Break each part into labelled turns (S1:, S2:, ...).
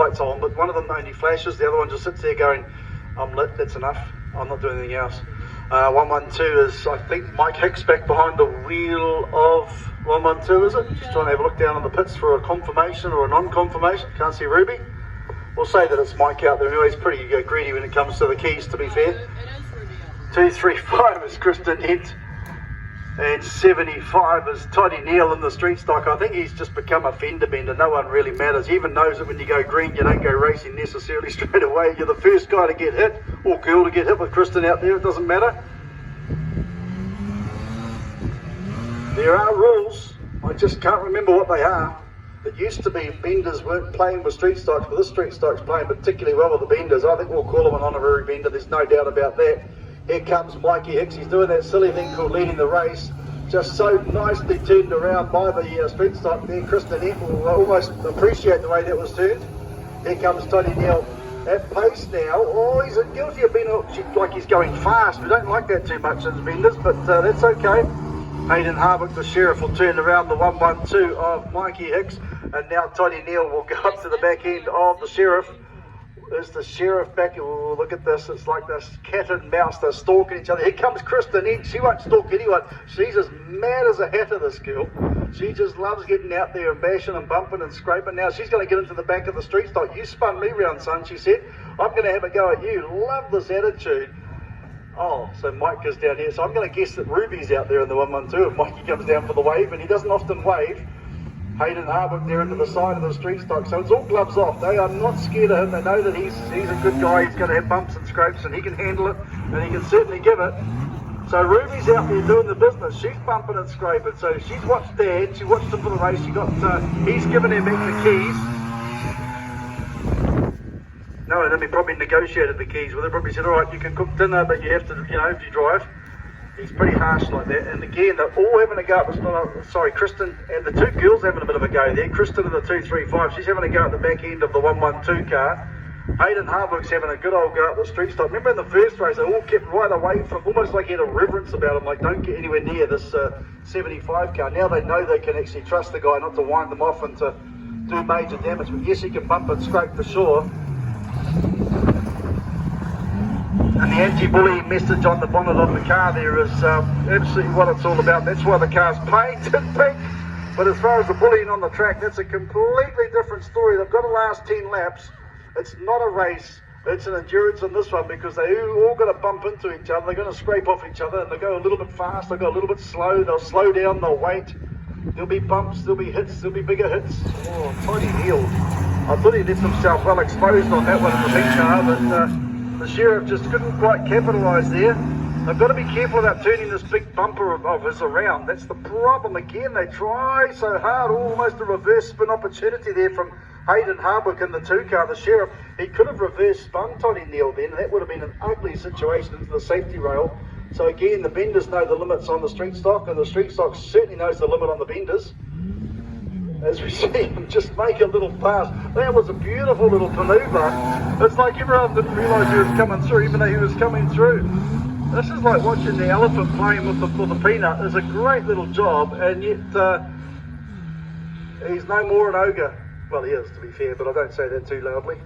S1: lights on, but one of them only flashes, the other one just sits there going, I'm lit, that's enough, I'm not doing anything else. 112 is, I think, Mike Hicks back behind the wheel of 112, is it? Just trying to have a look down on the pits for a confirmation or a non-confirmation. Can't see Ruby. We'll say that it's Mike out there. Anyway, he's pretty greedy when it comes to the keys, to be fair. 235 is Kristen Hent. And 75 is Toddy Neal in the street stock. I think he's just become a fender bender. No one really matters. He even knows that when you go green, you don't go racing necessarily straight away. You're the first guy to get hit, or girl to get hit with Kristen out there. It doesn't matter. There are rules. I just can't remember what they are. It used to be benders weren't playing with street stocks, but this street stock's playing particularly well with the benders. I think we'll call him an honorary bender. There's no doubt about that. Here comes Mikey Hicks. He's doing that silly thing called leading the race. Just so nicely turned around by the street stock there. Kristen Hent will almost appreciate the way that was turned. Here comes Toddy Neal at pace now. Oh, he's guilty of being like he's going fast. We don't like that too much in benders, but that's okay. Hayden Harbuck, the sheriff, will turn around the 112 of Mikey Hicks, and now Toddy Neal will go up to the back end of the sheriff. There's the sheriff back. Oh, look at this. It's like this cat and mouse. They're stalking each other. Here comes Kristen Hent. She won't stalk anyone. She's as mad as a hatter, this girl. She just loves getting out there and bashing and bumping and scraping. Now she's going to get into the back of the street stock. You spun me round, son, she said. I'm going to have a go at you. Love this attitude. Oh, so Mike goes down here. So I'm going to guess that Ruby's out there in the 112 if Mikey comes down for the wave, and he doesn't often wave. Hayden Harbuck there into the side of the street stock, so it's all gloves off. They are not scared of him. They know that he's a good guy. He's going to have bumps and scrapes, and he can handle it, and he can certainly give it. So Ruby's out there doing the business. She's bumping and scraping. So she's watched Dad. She watched him for the race. She got. He's given him back the keys. No, and then he probably negotiated the keys with her. Probably said, all right, you can cook dinner, but you have to, if you drive. He's pretty harsh like that. And again, they're all having a go at Kristen, and the two girls having a bit of a go there. Kristen in the 235, she's having a go at the back end of the 112 car. Hayden Harbuck's having a good old go at the street stop. Remember in the first race, they all kept right away from, almost like he had a reverence about him, like don't get anywhere near this 75 car. Now they know they can actually trust the guy not to wind them off and to do major damage. But yes, he can bump and scrape for sure. And the anti-bully message on the bonnet of the car there is absolutely what it's all about. That's why the car's painted pink. But as far as the bullying on the track, that's a completely different story. They've got to last 10 laps. It's not a race. It's an endurance in this one because they all got to bump into each other. They're going to scrape off each other, and they go a little bit fast. They'll go a little bit slow. They'll slow down. They'll wait. There'll be bumps. There'll be hits. There'll be bigger hits. Oh, Toddy Neal. I thought he left himself well exposed on that one in the big car, but the sheriff just couldn't quite capitalise there. They've got to be careful about turning this big bumper of his around. That's the problem. Again, they try so hard, almost a reverse spin opportunity there from Hayden Harbuck in the 2 car. The sheriff, he could have reverse spun Toddy Neal then, and that would have been an ugly situation into the safety rail. So again, the benders know the limits on the street stock, and the street stock certainly knows the limit on the benders. As we see him just make a little pass. That was a beautiful little manoeuvre. It's like everyone didn't realise he was coming through, even though he was coming through. This is like watching the elephant playing with the peanut. It's a great little job, and yet he's no more an ogre. Well, he is, to be fair, but I don't say that too loudly.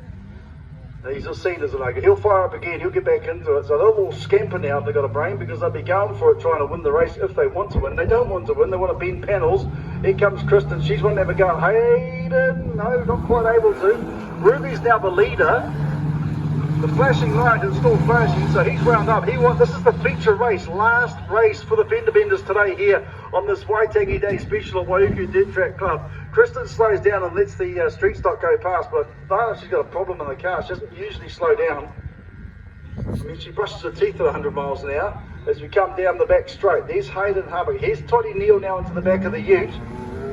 S1: He's just seen as an ogre. He'll fire up again, he'll get back into it. So they'll all scamper now if they've got a brain, because they'll be going for it, trying to win the race if they want to win. They don't want to win, they want to bend panels. Here comes Kristen, she's wanting to have a go. Hayden, no, not quite able to. Ruby's now the leader. The flashing light is still flashing, so he's wound up. This is the feature race, last race for the Fenderbenders today here on this Waitangi Day special at Waiuku Dirt Track Club. Kristen slows down and lets the street stock go past, but I know she's got a problem in the car. She doesn't usually slow down. I mean, she brushes her teeth at 100 miles an hour as we come down the back straight. There's Hayden Harbuck. Here's Toddy Neal now into the back of the ute.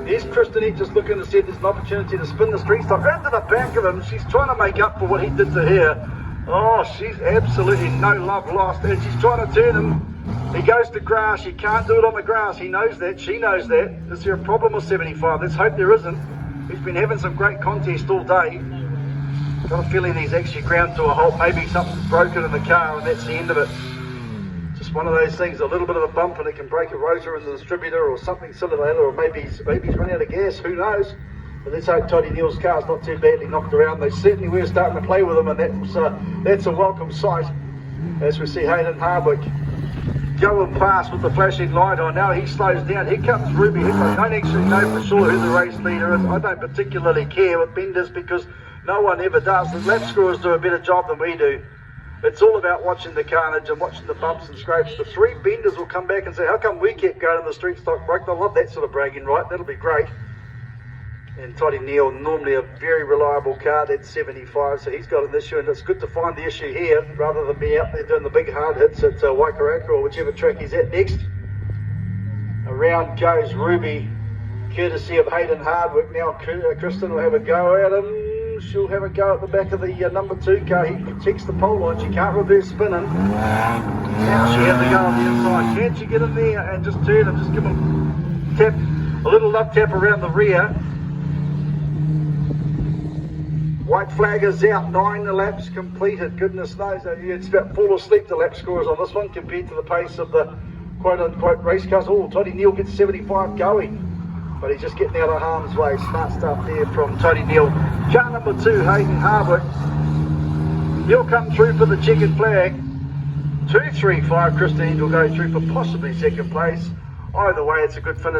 S1: There's Kristen Hent just looking to see if there's an opportunity to spin the street stock into the back of him. She's trying to make up for what he did to her. Oh, she's absolutely no love lost, and she's trying to turn him. He goes to grass. He can't do it on the grass. He knows that. She knows that. Is there a problem with 75? Let's hope there isn't. He's been having some great contest all day. Got a feeling he's actually ground to a halt. Maybe something's broken in the car, and that's the end of it. Just one of those things, a little bit of a bump, and it can break a rotor in the distributor or something silly like that, or maybe he's run out of gas. Who knows? But let's hope Toddy Neal's car's not too badly knocked around. They certainly were starting to play with him, and that's a welcome sight as we see Hayden Hardwick going past with the flashing light on. Now he slows down. Here comes Ruby Hickman. I don't actually know for sure who the race leader is. I don't particularly care with benders because no one ever does. The lap scorers do a better job than we do. It's all about watching the carnage and watching the bumps and scrapes. The three benders will come back and say, how come we kept going in the street stock break? They'll love that sort of bragging right. That'll be great. And Toddy Neal, normally a very reliable car, that's 75, so he's got an issue, and it's good to find the issue here rather than be out there doing the big hard hits at Waiuku or whichever track he's at next. Around goes Ruby, courtesy of Hayden Hardwick. Now Kristen will have a go at him. She'll have a go at the back of the number 2 car. He protects the pole line. She can't reverse spinning. Now she has to go on the inside. Can she get in there and just turn and just give him tap, a little love tap around the rear? White flag is out, 9 laps completed. Goodness knows, it's about fall asleep the lap scores on this one compared to the pace of the quote-unquote race cars. Oh, Toddy Neal gets 75 going, but he's just getting out of harm's way. Smart stuff there from Toddy Neal. Car number 2, Hayden Hardwick. He'll come through for the checkered flag. 2, 3, 5, Christine will go through for possibly second place. Either way, it's a good finish.